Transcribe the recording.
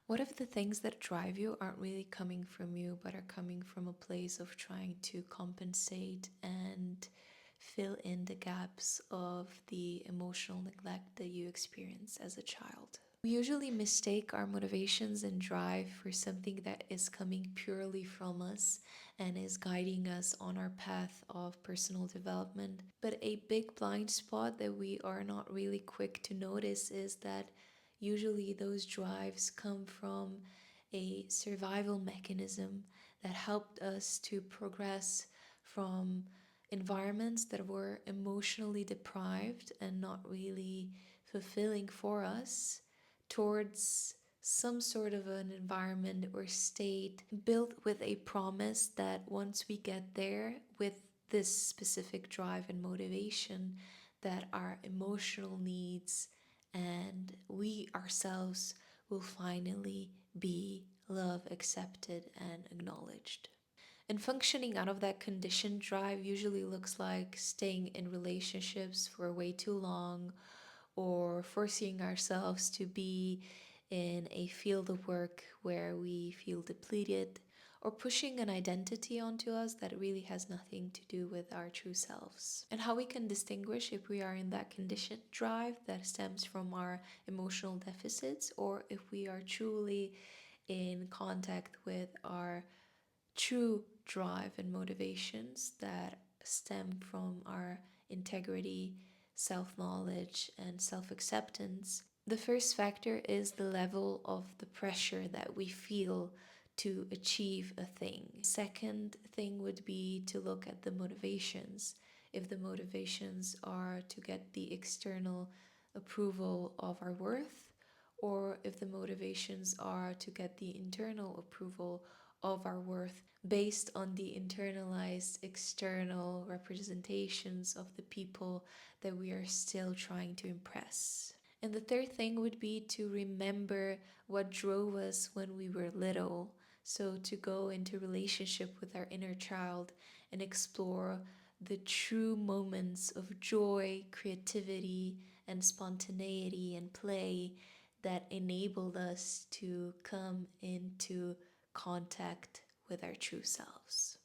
What if the things that drive you aren't really coming from you, but are coming from a place of trying to compensate and fill in the gaps of the emotional neglect that you experienced as a child? We usually mistake our motivations and drive for something that is coming purely from us and is guiding us on our path of personal development. But a big blind spot that we are not really quick to notice is that usually those drives come from a survival mechanism that helped us to progress from environments that were emotionally deprived and not really fulfilling for us towards some sort of an environment or state built with a promise that once we get there with this specific drive and motivation, that our emotional needs and we ourselves will finally be loved, accepted, and acknowledged. And functioning out of that conditioned drive usually looks like staying in relationships for way too long, or forcing ourselves to be in a field of work where we feel depleted, or pushing an identity onto us that really has nothing to do with our true selves. And how we can distinguish if we are in that conditioned drive that stems from our emotional deficits, or if we are truly in contact with our true drive and motivations that stem from our integrity, self knowledge, and self acceptance. The first factor is the level of the pressure that we feel to achieve a thing. Second thing would be to look at the motivations. If the motivations are to get the external approval of our worth, or if the motivations are to get the internal approval of our worth based on the internalized external representations of the people that we are still trying to impress. And the third thing would be to remember what drove us when we were little. So to go into relationship with our inner child and explore the true moments of joy, creativity, and spontaneity and play that enabled us to come into contact with our true selves.